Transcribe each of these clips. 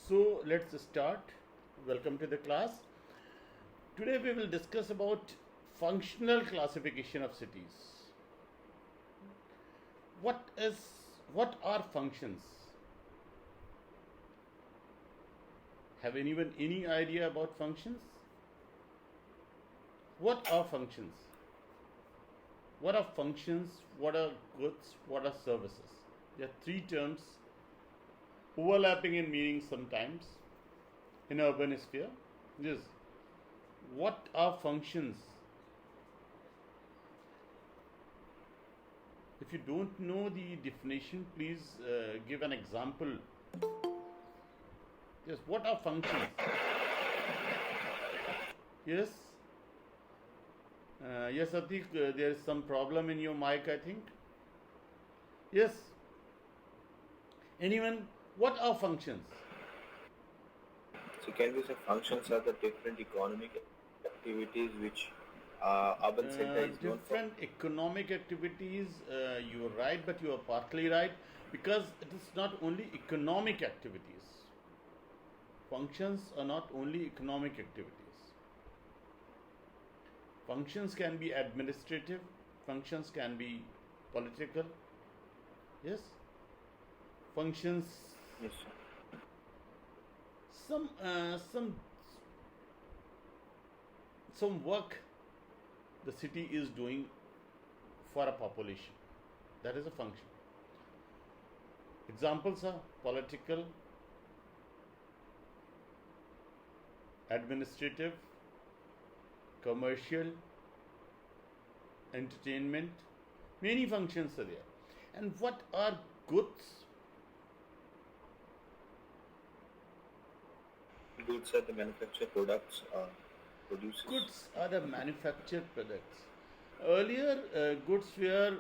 So let's start. Welcome to the class. Today we will discuss about functional classification of cities. What are functions? Have anyone any idea about functions? What are functions? What are functions? What are goods? What are services? There are three terms overlapping in meaning sometimes in urban sphere. Yes. What are functions? If you don't know the definition, please give an example. Yes, what are functions? Yes. Yes, Atik, there is some problem in your mic, I think. Yes. Anyone? What are functions? So can we say functions are the different economic activities which urban center is known for? Different economic activities, you're right, but you are partly right because it is not only economic activities. Functions are not only economic activities. Functions can be administrative, functions can be political. Yes? Functions, Yes, sir. some work the city is doing for a population. That is a function. Examples are political, administrative, commercial, entertainment. Many functions are there. And what are goods? Goods are the manufactured products produces. Goods are the manufactured products. Earlier, goods were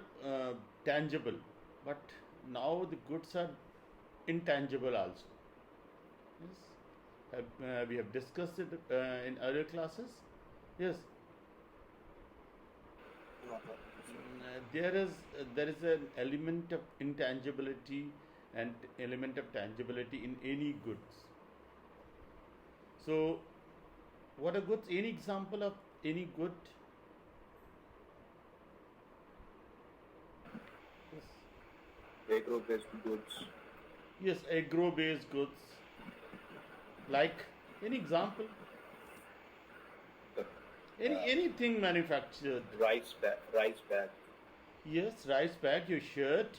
tangible, but now the goods are intangible also. Yes, we have discussed it in earlier classes. Yes, there is an element of intangibility and element of tangibility in any goods. So, what are goods? Any example of any good? Yes. Agro-based goods. Yes, agro-based goods. Like any example? Anything manufactured. Rice bag. Yes, rice bag, your shirt,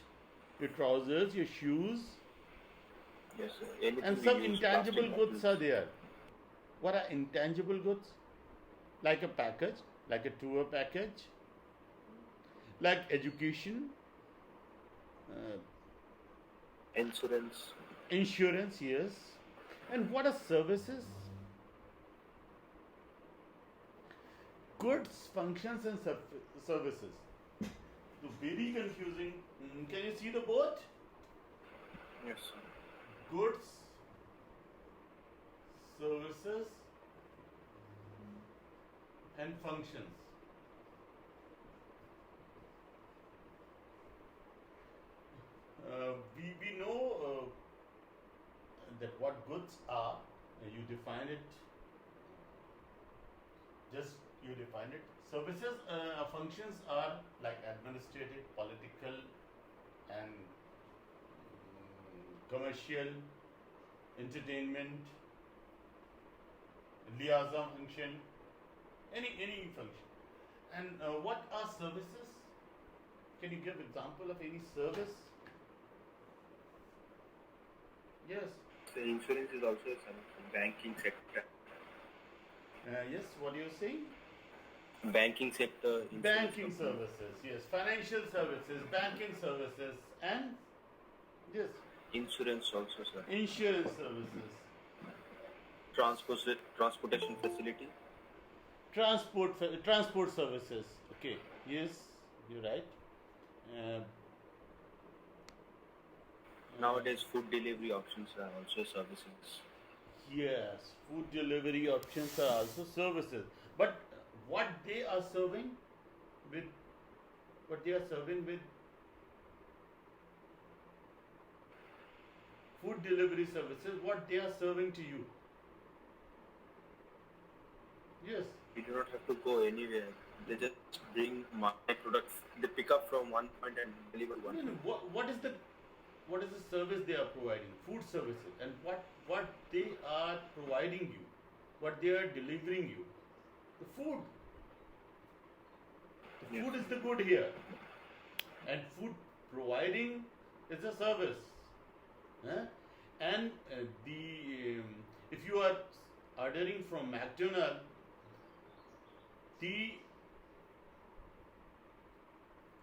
your trousers, your shoes, Yes, sir. Anything and we some use intangible plastic goods bottles. are there. What are intangible goods? Like a package, like a tour package, like education, Insurance. insurance, yes. And what are services? Goods, functions, and services. So very confusing. Can you see the board? Yes, sir. Goods, services, and functions. We know that what goods are. You define it. Just you define it. Services, functions are like administrative, political, and commercial, entertainment, liaison function, any function. And what are services? Can you give example of any service? Yes. The insurance is also some banking sector. Yes. What are you saying? Banking sector. Insurance Banking company. services. Yes. Financial services, banking services, and yes, Insurance also, sir. insurance services. Transportation facility. Transport services. Okay. Yes, you're right. Uh, Nowadays, food delivery options are also services. Yes, food delivery options are also services. But what they are serving with, food delivery services, what they are serving to you. Yes. We do not have to go anywhere. They just bring my products. They pick up from one point and deliver one. No, no. What is the service they are providing? Food services, and what they are providing you, what they are delivering you, the food. The Yes. food is the good here, and food providing is a service. Huh? And if you are ordering from McDonald's, the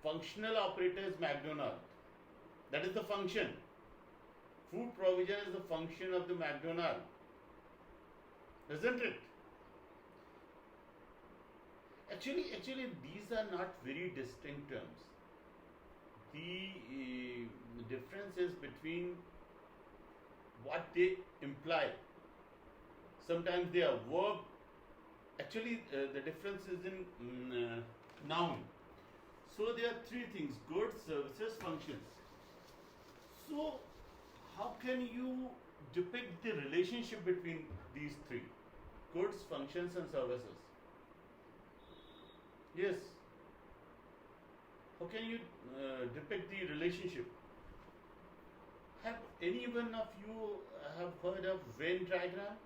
functional operator is McDonald's. That is the function. Food provision is the function of the McDonald's, isn't it? Actually, these are not very distinct terms. The difference is between what they imply. Sometimes they are verb. Actually, the difference is in noun. So there are three things: goods, services, functions. So how can you depict the relationship between these three: goods, functions, and services? Yes. How can you depict the relationship? Have anyone of you have heard of Venn diagram?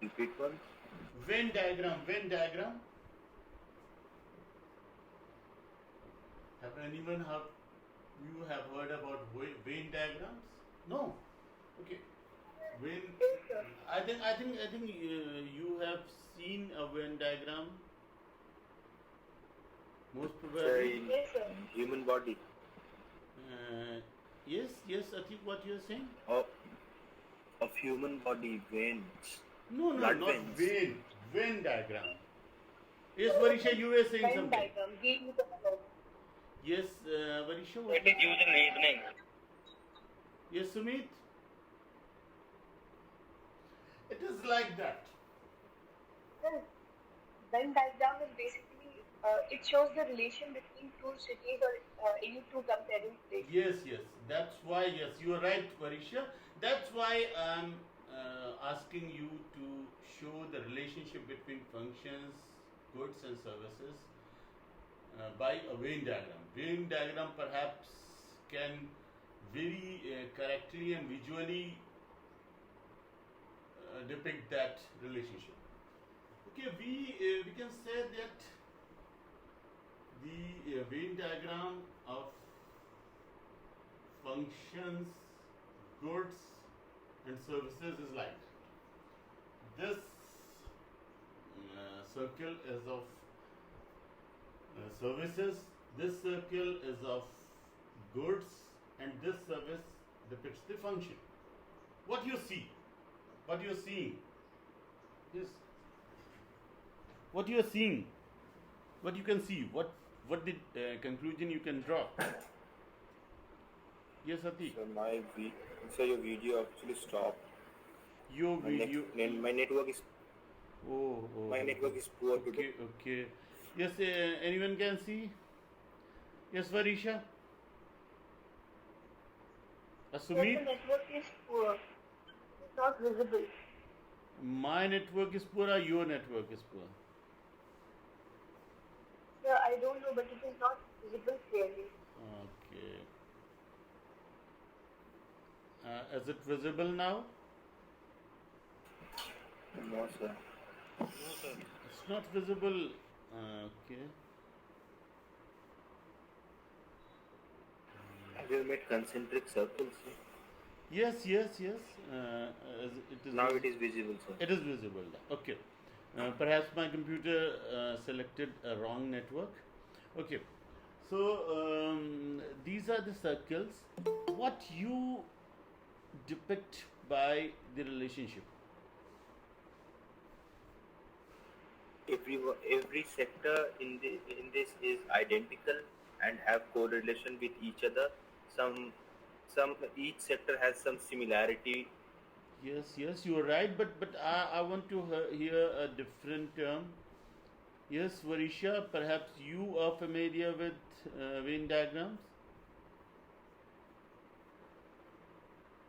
Repeat one. Venn diagram. Venn diagram. Have anyone you have heard about Venn diagrams? No. Okay. Venn. I think you have seen a Venn diagram. Most probably. Yes, sir. Human body. Yes, Atik, what you are saying? Of human body, veins. No, Blood not veins. vein. Venn diagram. Yes, Varisha, you were saying something. Yes, Varisha, what? It is used in reasoning. Yes, Sumit? It is like that. Venn diagram is basically it shows the relation between two cities or any two comparing places. Yes, that's why, yes, you are right, Varisha. That's why I'm asking you to show the relationship between functions, goods, and services by a Venn diagram. Venn diagram perhaps can very correctly and visually depict that relationship. Okay, we can say that the Venn diagram of functions, goods, and services is like this. Circle is of services, this circle is of goods, and this service depicts the function. What you see, what you are seeing, yes, what you are seeing, what you can see, what the conclusion you can draw. Yes, Atik. So your video actually stopped. Your video. My network is. Oh. My network is poor today. Okay. Yes, anyone can see? Yes, Varisha? Sumit? The network is poor. It's not visible. My network is poor or your network is poor? Yeah, I don't know, but it is not visible clearly. Okay. Is it visible now? No, sir. It's not visible. Okay. I will make concentric circles. Yes. It is Now it is visible, sir. It is visible. Okay. Perhaps my computer selected a wrong network. Okay. So these are the circles. What you depict by the relationship? Every sector in this is identical and have correlation with each other. Each sector has some similarity. Yes, you are right, but I want to hear a different term. Yes, Varisha, perhaps you are familiar with Venn diagrams?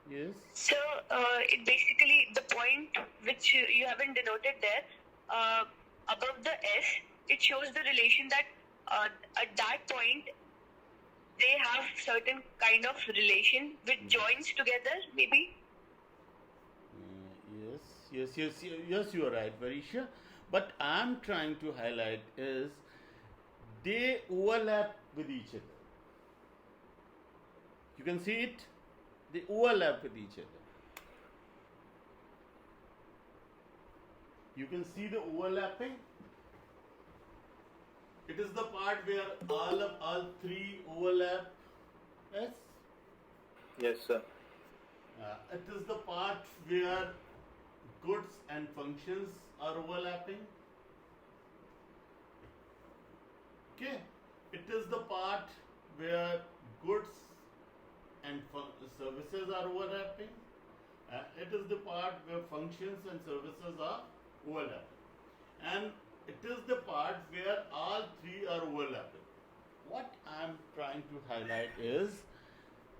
Yes. So it basically the point which you haven't denoted there above the S, it shows the relation that at that point they have certain kind of relation which joins together, maybe. Yes, you are right, Varisha. But I'm trying to highlight is they overlap with each other. You can see it, they overlap with each other. You can see the overlapping. It is the part where all three overlap. Yes. Yes, sir. It is the part where goods and functions are overlapping. Okay. It is the part where goods and services are overlapping. It is the part where functions and services are overlapping. And it is the part where all three are overlapping. What I am trying to highlight is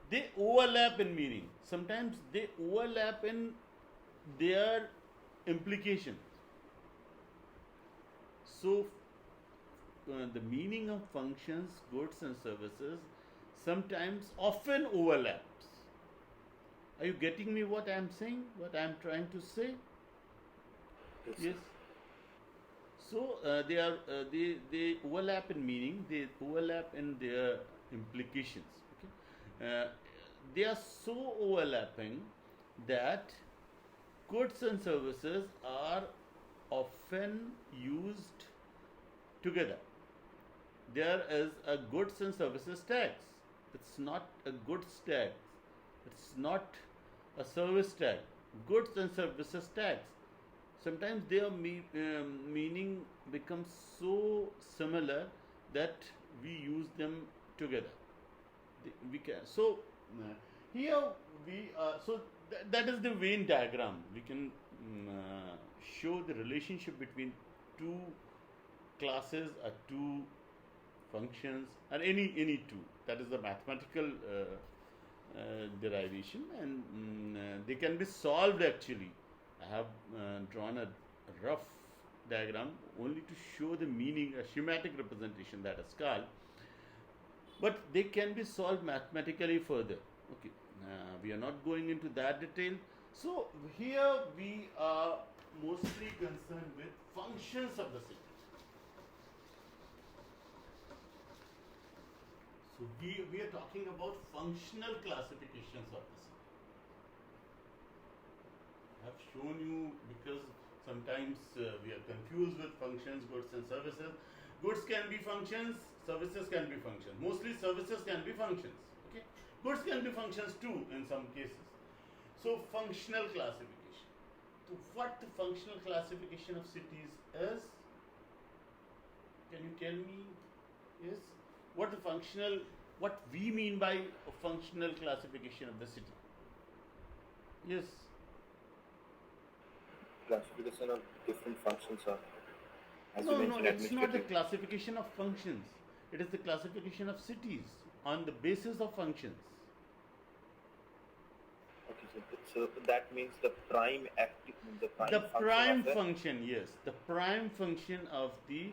they overlap in meaning. Sometimes they overlap in their implications. So, the meaning of functions, goods, and services sometimes often overlaps. Are you getting me what I am saying? What I am trying to say? Yes. So they overlap in meaning. They overlap in their implications. Okay. They are so overlapping that goods and services are often used together. There is a goods and services tax. It's not a goods tax. It's not a service tax. Goods and services tax. Sometimes their meaning becomes so similar that we use them together. We can here we that is the Venn diagram. We can show the relationship between two classes or two functions or any two. That is the mathematical derivation, and they can be solved actually. I have drawn a rough diagram only to show the meaning, a schematic representation that is called, but they can be solved mathematically further. Okay, we are not going into that detail. So here we are mostly concerned with functions of the city. So we are talking about functional classifications of the city. I have shown you because sometimes we are confused with functions, goods, and services. Goods can be functions, services can be functions. Mostly services can be functions. Okay, goods can be functions too in some cases. So functional classification. So what the functional classification of cities is? Can you tell me? Yes. What we mean by a functional classification of the city? Yes. Classification of different functions are, as you No, mentioned, it's not the administrative. classification of functions. It is the classification of cities on the basis of functions. Okay, so that means the prime The function prime of the function, yes, the prime function of the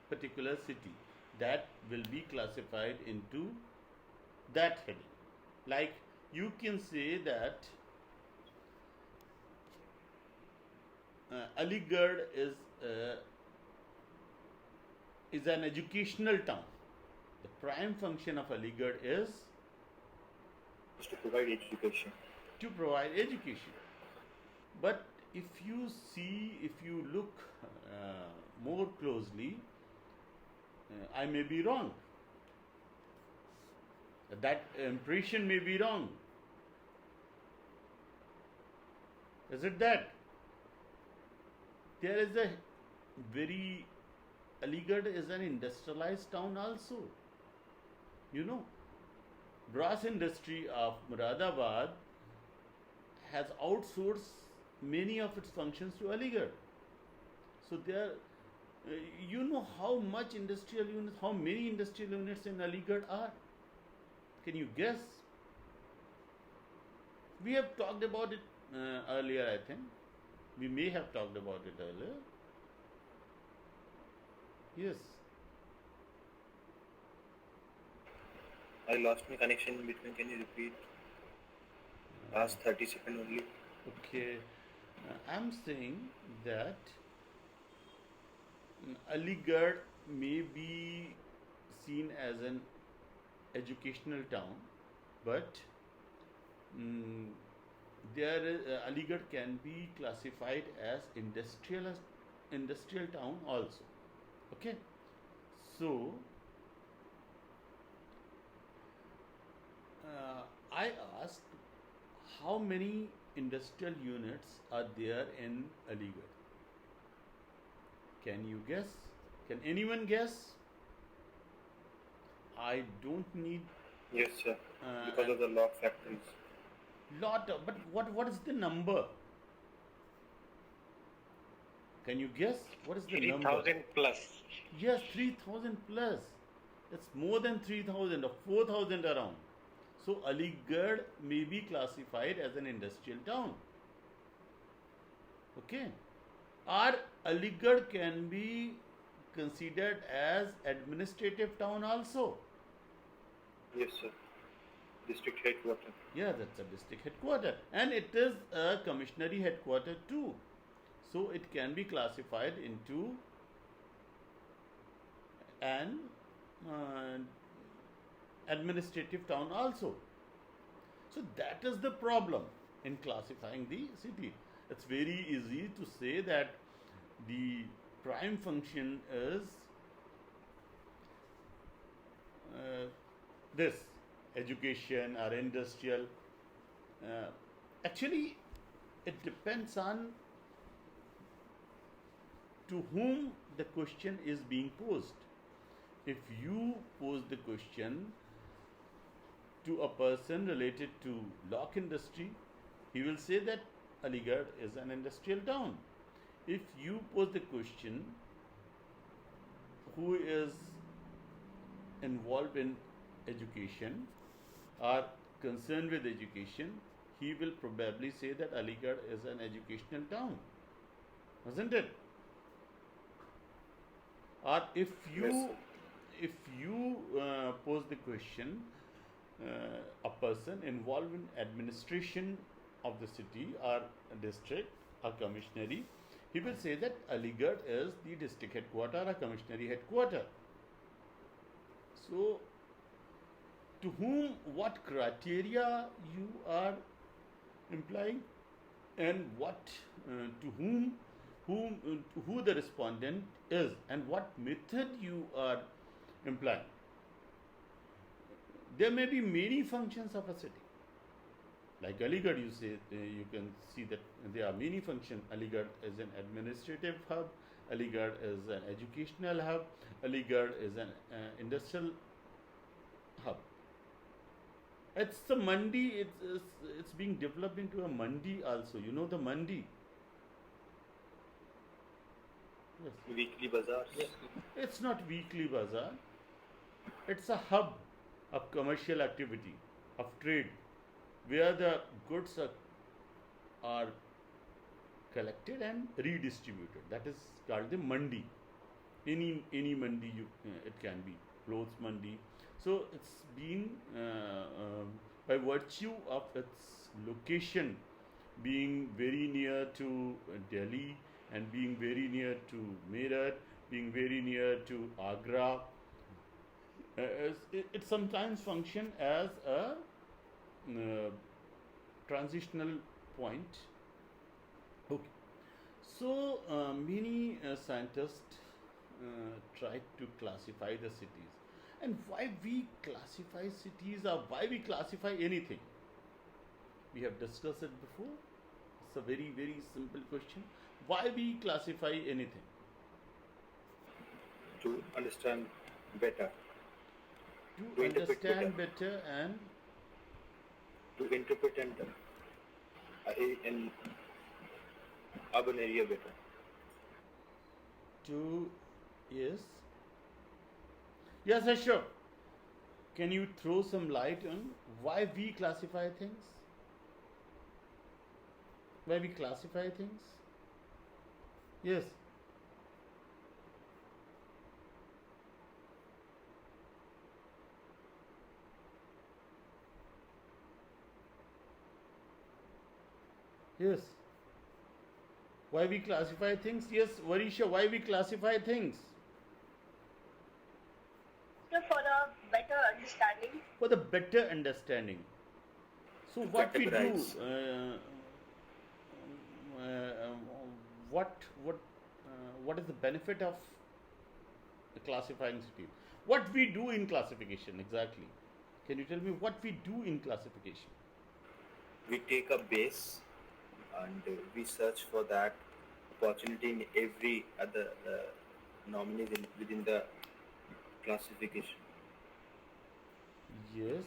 particular city that will be classified into that heading. Like you can say that Aligarh is an educational town. The prime function of Aligarh is is to provide education. to provide education. But if you look more closely, I may be wrong. That impression may be wrong. Is it that? There is a very Aligarh is an industrialized town also. You know, brass industry of Muradabad has outsourced many of its functions to Aligarh. So there, you know how much industrial units, how many industrial units in Aligarh are? Can you guess? We have talked about it earlier, I think. We may have talked about it earlier. Yes. I lost my connection in between. Can you repeat? Last 30 seconds only. Okay. I'm saying that Aligarh may be seen as an educational town, but there is, Aligarh can be classified as industrial town also. Okay, so I asked how many industrial units are there in Aligarh. Can you guess? Can anyone guess? I don't need Yes, sir. Because of the lock factories. but what is the number? Can you guess what is the number? 3,000 plus. Yes, 3,000 plus. It's more than 3,000 or 4,000 around. So Aligarh may be classified as an industrial town. Okay. Or Aligarh can be considered as administrative town also. Yes, sir. District headquarters. Yeah, that's a district headquarter, and it is a commissionary headquarter too. So it can be classified into an administrative town also. So that is the problem in classifying the city. It's very easy to say that the prime function is this education or industrial. Actually, it depends on to whom the question is being posed. If you pose the question to a person related to lock industry, he will say that Aligarh is an industrial town. If you pose the question who is involved in education or concerned with education, he will probably say that Aligarh is an educational town, isn't it? Or if you pose the question, a person involved in administration of the city or district or commissionary, he will say that Aligarh is the district headquarter or commissionary headquarter. So, to whom, what criteria you are implying, and what to who the respondent is, and what method you are implying. There may be many functions of a city. Like Aligarh, you can see that there are many functions. Aligarh is an administrative hub. Aligarh is an educational hub. Aligarh is an industrial hub. It's the mandi. It's being developed into a mandi also. You know the mandi. Yes. Weekly bazaars. Yes. It's not weekly bazaar. It's a hub of commercial activity, of trade, where the goods are collected and redistributed. That is called the mandi. Any mandi it can be, clothes mandi. So it's being by virtue of its location being very near to Delhi and being very near to Meerut, being very near to Agra. It sometimes function as a transitional point. Okay. So many scientists try to classify the cities. And why we classify cities or why we classify anything? We have discussed it before. It's a very, very simple question. Why we classify anything? To understand better. To understand better and to interpret in urban area better. To, yes. Yes, sure. Can you throw some light on why we classify things? Why we classify things? Yes. Yes. Why we classify things? Yes, Varisha, why we classify things? So for a better understanding. For the better understanding. So To what we do, categorize. uh, what what what is the benefit of the classifying cities? What we do in classification exactly? Can you tell me what we do in classification? We take a base and we search for that opportunity in every other nominees within the classification. Yes,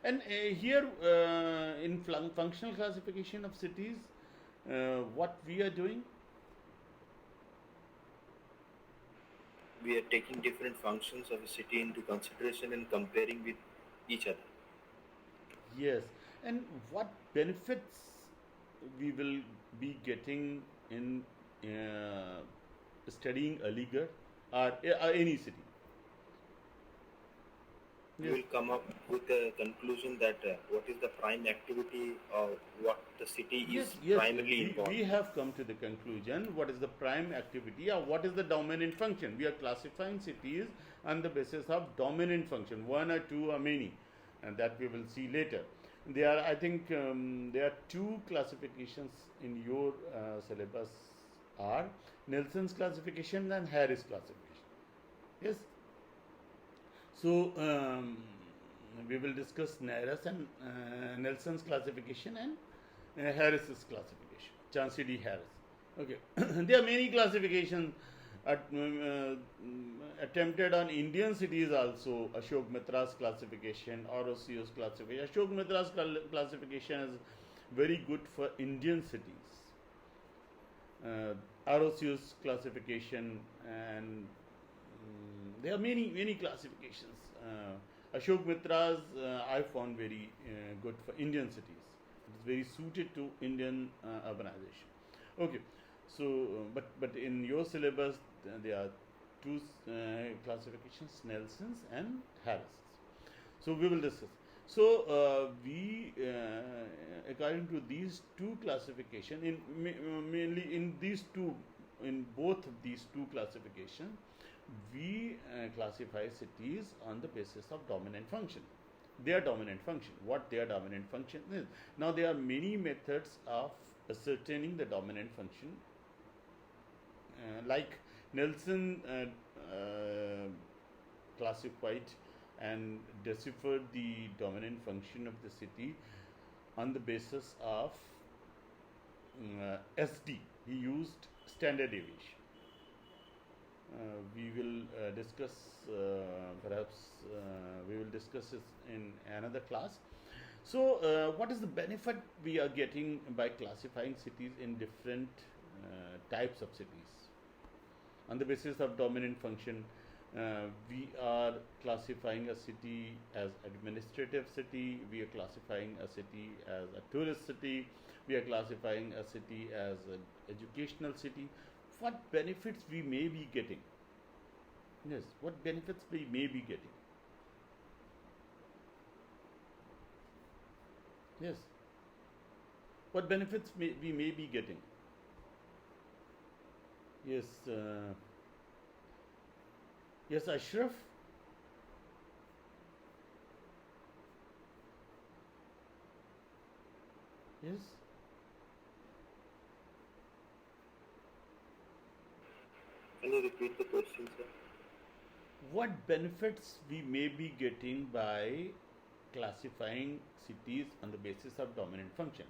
and here in functional classification of cities, what we are doing? We are taking different functions of a city into consideration and comparing with each other. Yes, and what benefits we will be getting in studying Aligarh or any city? We Yes, will come up with a conclusion that what is the prime activity or what the city yes, is yes. primarily involved. We have come to the conclusion what is the prime activity or what is the dominant function. We are classifying cities on the basis of dominant function, one or two or many, and that we will see later. There are, I think, there are two classifications in your syllabus are Nelson's classification and Harris classification. Yes. So we will discuss Nair's and Nelson's classification and Harris's classification, Chancey D. Harris. Okay, there are many classifications attempted on Indian cities also. Ashok Mitra's classification, Orosio's classification. Ashok Mitra's classification is very good for Indian cities. Orosio's classification and there are many classifications. Ashok Mitra's I found very good for Indian cities. It is very suited to Indian urbanization. Okay, so but in your syllabus there are two classifications: Nelson's and Harris's. So we will discuss. So we, according to these two classification, mainly in these two, in both of these two classifications, we classify cities on the basis of dominant function. Their dominant function, what their dominant function is. Now there are many methods of ascertaining the dominant function, like Nelson classified and deciphered the dominant function of the city on the basis of SD. He used standard deviation. We will discuss, perhaps we will discuss this in another class. So what is the benefit we are getting by classifying cities in different types of cities? On the basis of dominant function, we are classifying a city as administrative city, we are classifying a city as a tourist city, we are classifying a city as an educational city. What benefits we may be getting? Yes, what benefits we may be getting? Yes, what benefits we may be getting? Yes, yes, Ashraf. Yes. Can you repeat the question, sir? What benefits we may be getting by classifying cities on the basis of dominant function?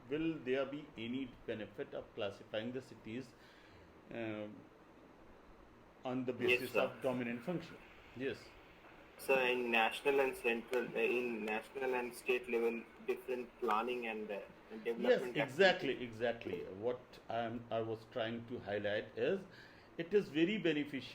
Will there be any benefit of classifying the cities on the basis sir. of dominant function? Yes. So in national and central, in national and state level, different planning and Yes, development. exactly. What I was trying to highlight is it is very beneficial